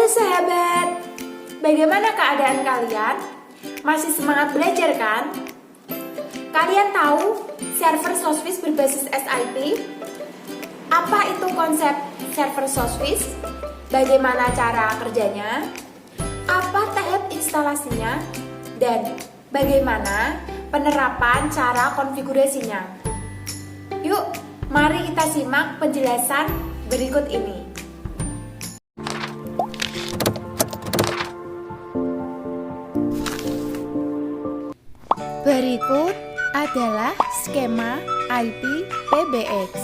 Halo sahabat, bagaimana keadaan kalian? Masih semangat belajar kan? Kalian tahu server SoftSwiss berbasis SIP? Apa itu konsep server SoftSwiss? Bagaimana cara kerjanya? Apa tahap instalasinya? Dan bagaimana penerapan cara konfigurasinya? Yuk, mari kita simak penjelasan berikut ini. Berikut adalah skema IP PBX.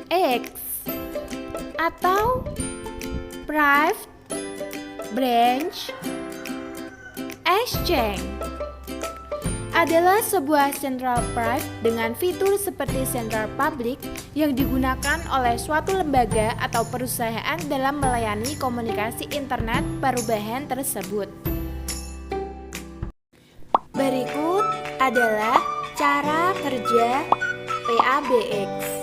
PBX atau Private Branch Exchange adalah sebuah central private dengan fitur seperti central public yang digunakan oleh suatu lembaga atau perusahaan dalam melayani komunikasi internet perubahan tersebut. Berikut adalah cara kerja PABX.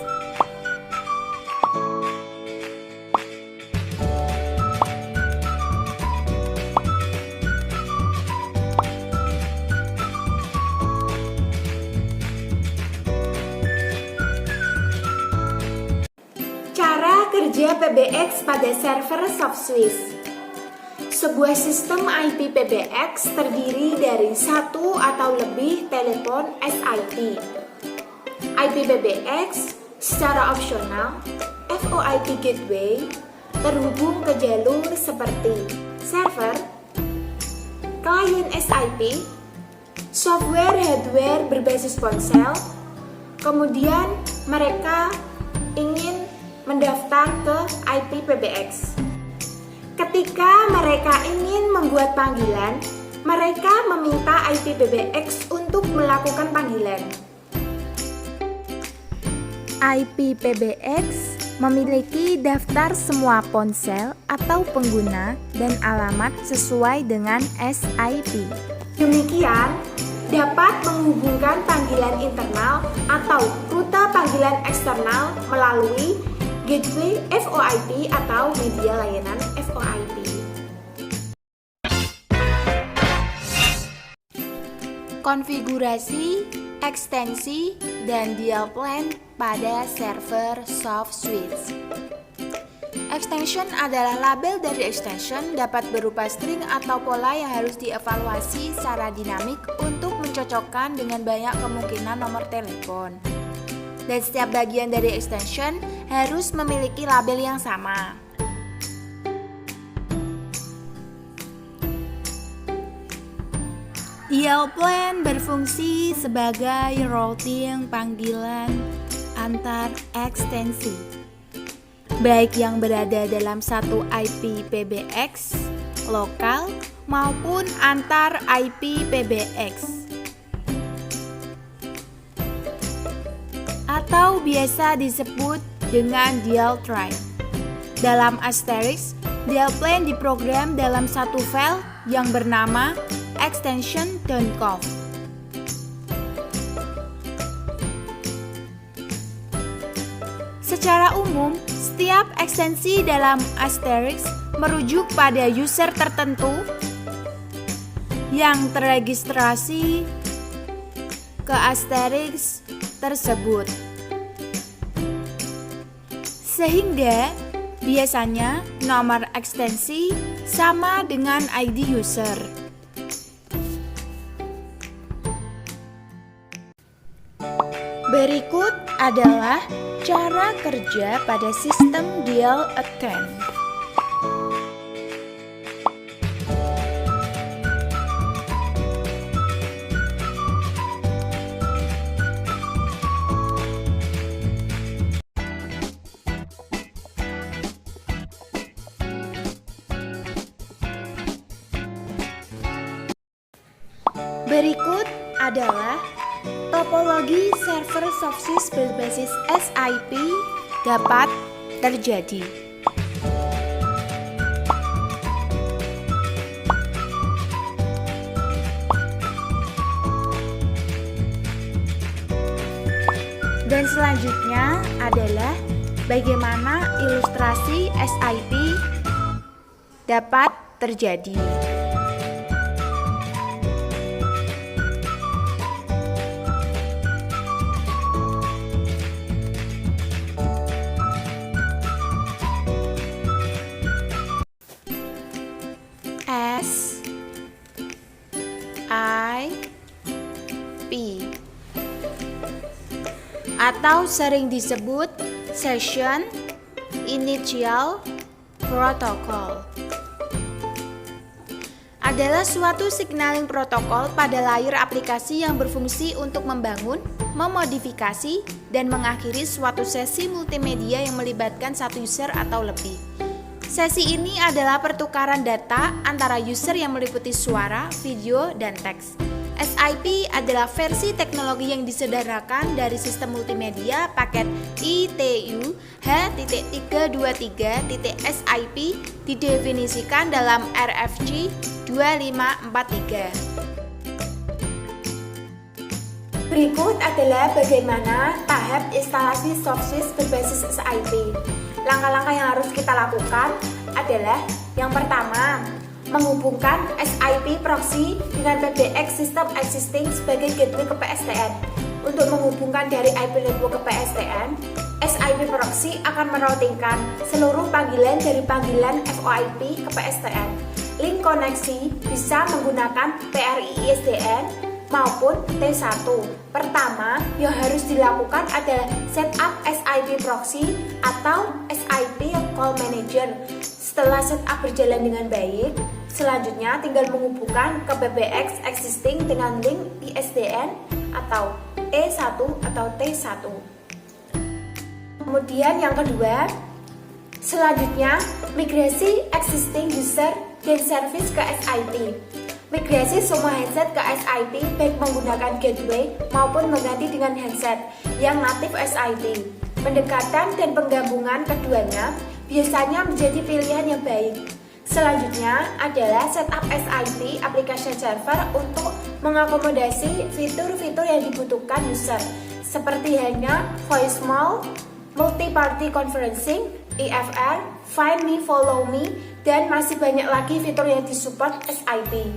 Cara kerja PBX pada server SoftSwiss. Sebuah sistem IP PBX terdiri dari satu atau lebih telepon SIP. IP PBX secara opsional, VoIP gateway terhubung ke jalur seperti server, klien SIP, software hardware berbasis ponsel, kemudian mereka ingin mendaftar ke IP PBX. Ketika mereka ingin membuat panggilan, mereka meminta IP PBX untuk melakukan panggilan. IP PBX memiliki daftar semua ponsel atau pengguna dan alamat sesuai dengan SIP. Demikian dapat menghubungkan panggilan internal atau rute panggilan eksternal melalui gateway VoIP atau media layanan VoIP. Konfigurasi, ekstensi, dan dial plan pada server SoftSwiss. Extension adalah label dari extension, dapat berupa string atau pola yang harus dievaluasi secara dinamik untuk mencocokkan dengan banyak kemungkinan nomor telepon. Dan setiap bagian dari extension harus memiliki label yang sama. Dial plan berfungsi sebagai routing panggilan antar ekstensi, baik yang berada dalam satu IP PBX lokal maupun antar IP PBX, atau biasa disebut dengan dial tray. Dalam asterisk, dial plan diprogram dalam satu file yang bernama extension.conf. Secara umum, setiap ekstensi dalam asterisk merujuk pada user tertentu yang terregistrasi ke asterisk tersebut, sehingga biasanya nomor ekstensi sama dengan ID user. Berikut adalah cara kerja pada sistem dial attend. Berikut adalah topologi server SoftSwiss berbasis SIP dapat terjadi. Dan selanjutnya adalah bagaimana ilustrasi SIP dapat terjadi. SIP atau sering disebut Session Initial Protocol adalah suatu signaling protokol pada layer aplikasi yang berfungsi untuk membangun, memodifikasi, dan mengakhiri suatu sesi multimedia yang melibatkan satu user atau lebih. Sesi ini adalah pertukaran data antara user yang meliputi suara, video, dan teks. SIP adalah versi teknologi yang disederhanakan dari sistem multimedia paket ITU H.323.SIP didefinisikan dalam RFC 2543. Berikut adalah bagaimana tahap instalasi SoftSwitch berbasis SIP. Langkah-langkah yang harus kita lakukan adalah yang pertama, menghubungkan SIP proxy dengan PBX sistem existing sebagai gateway ke PSTN. Untuk menghubungkan dari IP network ke PSTN, SIP proxy akan meroutingkan seluruh panggilan dari panggilan VoIP ke PSTN. Link koneksi bisa menggunakan PRI-ISDN maupun T1. Pertama, yang harus dilakukan adalah setup SIP proxy atau SIP call manager. Setelah setup berjalan dengan baik, selanjutnya tinggal menghubungkan ke PBX existing dengan link ISDN atau E1 atau T1. Kemudian yang kedua, selanjutnya migrasi existing user dan service ke SIP. Migrasi semua handset ke SIP baik menggunakan gateway maupun mengganti dengan handset yang natif SIP. Pendekatan dan penggabungan keduanya biasanya menjadi pilihan yang baik. Selanjutnya adalah setup SIP application server untuk mengakomodasi fitur-fitur yang dibutuhkan user seperti hanya voicemail, multi-party conferencing, IFR, find me, follow me, dan masih banyak lagi fitur yang disupport SIP.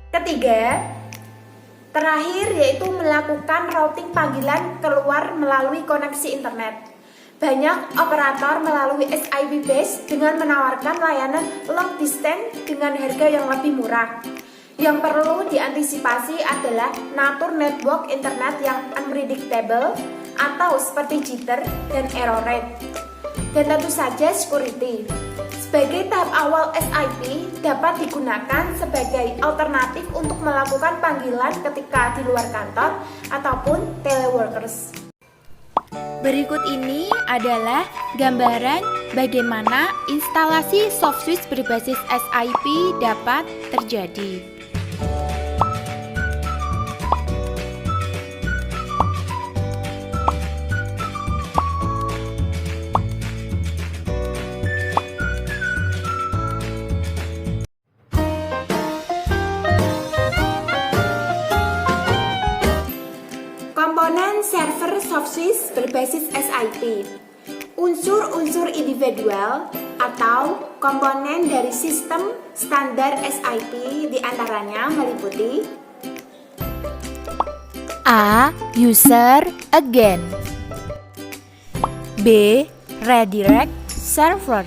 Ketiga, terakhir yaitu melakukan routing panggilan keluar melalui koneksi internet. Banyak operator melalui SIP base dengan menawarkan layanan long distance dengan harga yang lebih murah. Yang perlu diantisipasi adalah natur network internet yang unpredictable atau seperti jitter dan error rate. Dan tentu saja security. Sebagai tahap awal SIP dapat digunakan sebagai alternatif untuk melakukan panggilan ketika di luar kantor ataupun teleworkers. Berikut ini adalah gambaran bagaimana instalasi SoftSwitch berbasis SIP dapat terjadi. Komponen server SoftSwitch berbasis SIP. Unsur-unsur individual atau komponen dari sistem standar SIP diantaranya meliputi A. User again. B. Redirect server.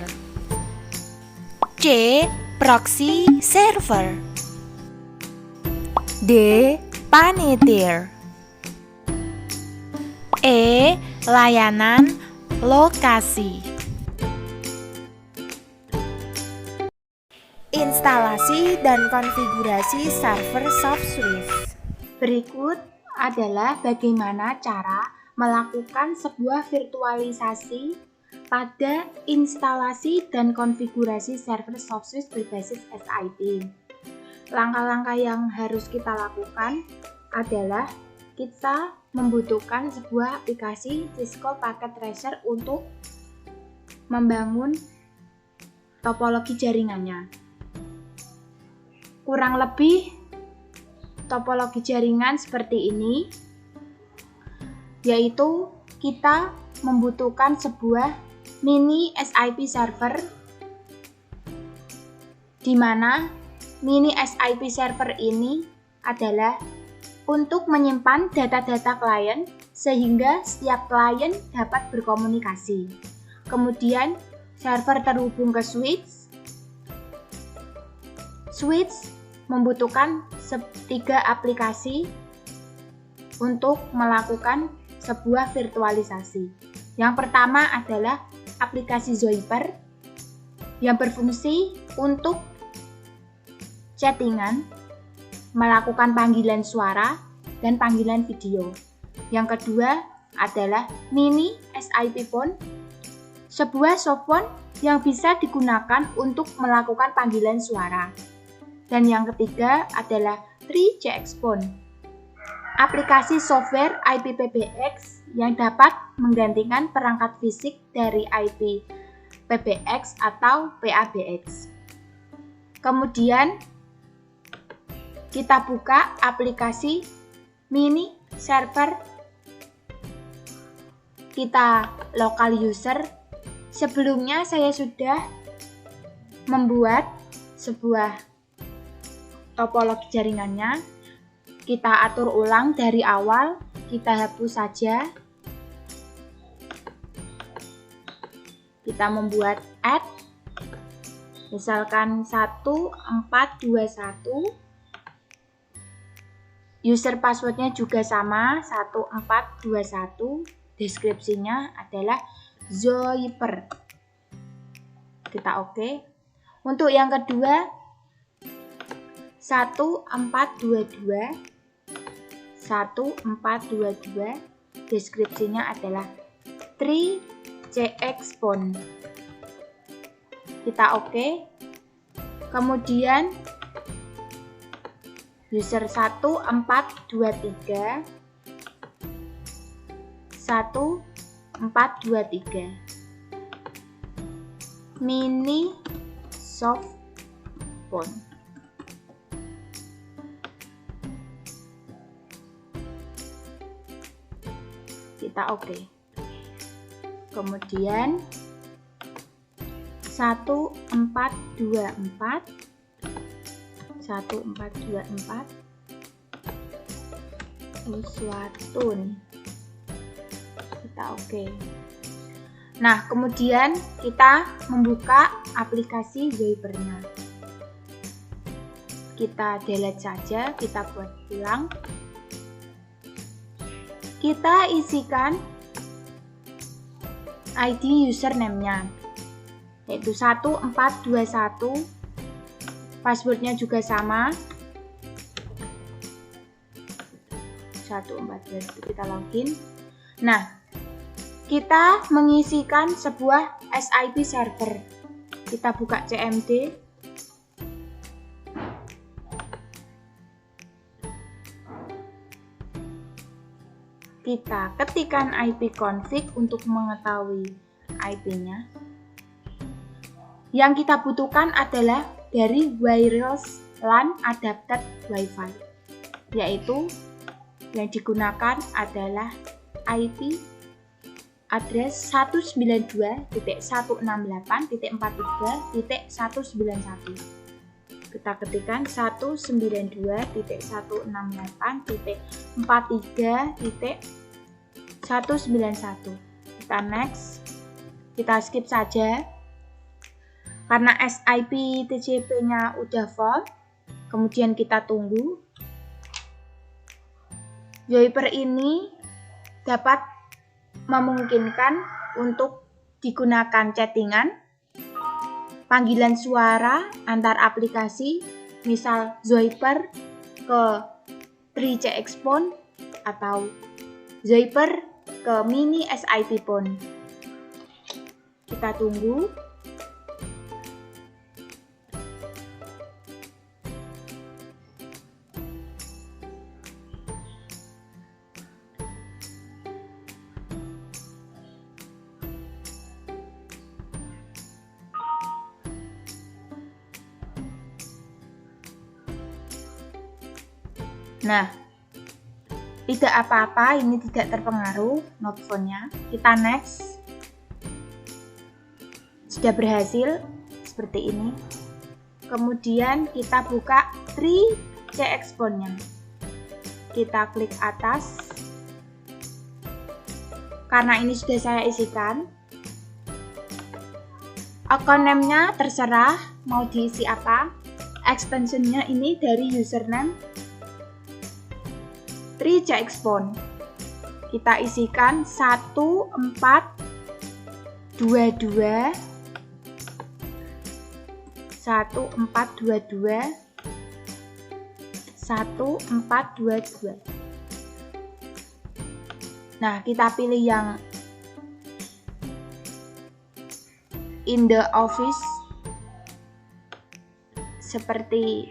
C. Proxy server. D. Panitir. E. Layanan lokasi. Instalasi dan konfigurasi server SoftSwitch. Berikut adalah bagaimana cara melakukan sebuah virtualisasi pada instalasi dan konfigurasi server SoftSwitch berbasis SIP. Langkah-langkah yang harus kita lakukan adalah kita membutuhkan sebuah aplikasi Cisco Packet Tracer untuk membangun topologi jaringannya. Kurang lebih topologi jaringan seperti ini, yaitu kita membutuhkan sebuah mini SIP server, di mana mini SIP server ini adalah untuk menyimpan data-data klien sehingga setiap klien dapat berkomunikasi. Kemudian server terhubung ke switch. Switch membutuhkan 3 aplikasi untuk melakukan sebuah virtualisasi. Yang pertama adalah aplikasi Zoiper yang berfungsi untuk chattingan, melakukan panggilan suara, dan panggilan video. Yang kedua adalah mini SIP phone, sebuah softphone yang bisa digunakan untuk melakukan panggilan suara. Dan yang ketiga adalah 3CX phone, aplikasi software IP PBX yang dapat menggantikan perangkat fisik dari IP PBX atau PABX. Kemudian kita buka aplikasi mini server, kita local user. Sebelumnya saya sudah membuat sebuah topologi jaringannya. Kita atur ulang dari awal, kita hapus saja. Kita membuat add, misalkan 1421. User passwordnya juga sama, 1421. Deskripsinya adalah Zoiper. Kita oke. Untuk yang kedua 1422. 1422. Deskripsinya adalah 3CX phone. Kita oke. Kemudian user 1423. 1423. Mini soft phone. Kita oke. Kemudian 1424. 1424 Uswatun. Kita oke. Nah, kemudian kita membuka aplikasi Zoipernya. Kita delete saja, kita buat ulang. Kita isikan ID username-nya, yaitu 1421. Passwordnya juga sama, 1421. Kita login. Nah, kita mengisikan sebuah SIP server. Kita buka CMD. Kita ketikkan IP config untuk mengetahui IP-nya. Yang kita butuhkan adalah dari wireless LAN adapted Wi-Fi, yaitu yang digunakan adalah IP address 192.168.43.191. Kita ketikkan 192.168.43.191. Kita next. Kita skip saja. Karena SIP TCP-nya udah full, kemudian kita tunggu. Zoiper ini dapat memungkinkan untuk digunakan chattingan, panggilan suara antar aplikasi, misal Zoiper ke 3CX phone atau Zoiper ke mini SIP phone. Kita tunggu. Nah, Tidak apa-apa, ini tidak terpengaruh note fontnya. Kita next. Sudah berhasil seperti ini. Kemudian kita buka tree CXpon-nya. Kita klik atas. Karena ini sudah saya isikan. Account name-nya terserah mau diisi apa. Extension-nya ini dari username tree CXpon. Kita isikan 1422 1422. Nah, kita pilih yang in the office seperti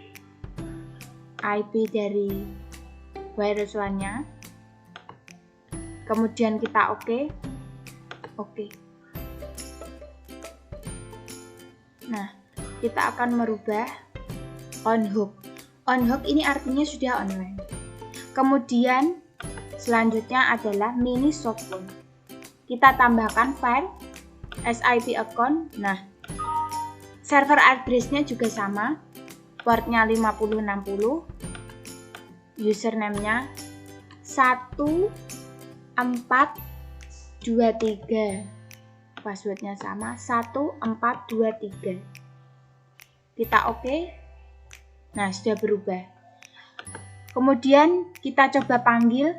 IP dari virus one-nya. Kemudian kita oke. Nah, kita akan merubah on hook. On hook ini artinya sudah online. Kemudian selanjutnya adalah mini softphone. Kita tambahkan file SIP account. Nah, server address-nya juga sama. Portnya 5060. Username-nya 1423. Passwordnya sama 1423. Kita oke. Nah, sudah berubah. Kemudian kita coba panggil.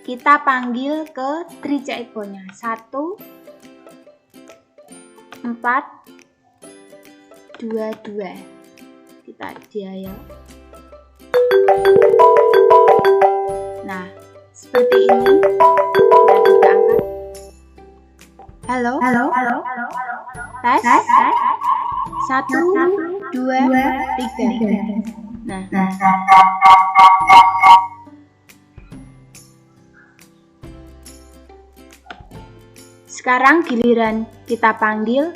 Kita panggil ke tree CXpon-nya 1422. Kita dial. Nah, seperti ini. Kita coba angkat. Halo. Tes. 1, 2, 3. Nah. Sekarang giliran kita panggil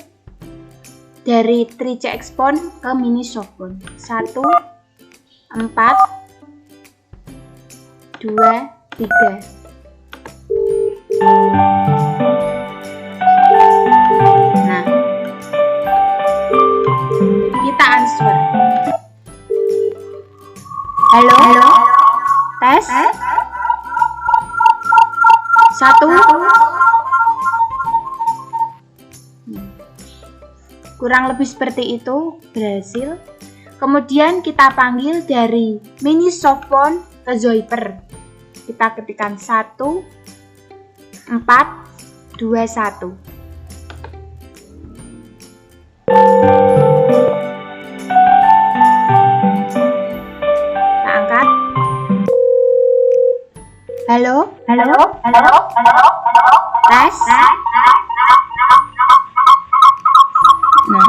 dari tree CXpon ke mini softphone. 1, 4, 2, 3. Nah, kita answer. Halo. Tes. 1. Kurang lebih seperti itu, berhasil. Kemudian kita panggil dari mini softphone ke Zoiper. Kita ketikkan 1, 4, 2, 1. Kita angkat. Halo. Tes. Nah,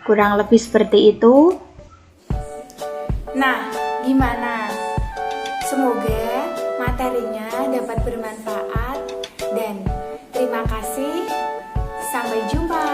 kurang lebih seperti itu. Nah, gimana? Semoga materinya dapat bermanfaat dan terima kasih. Sampai jumpa.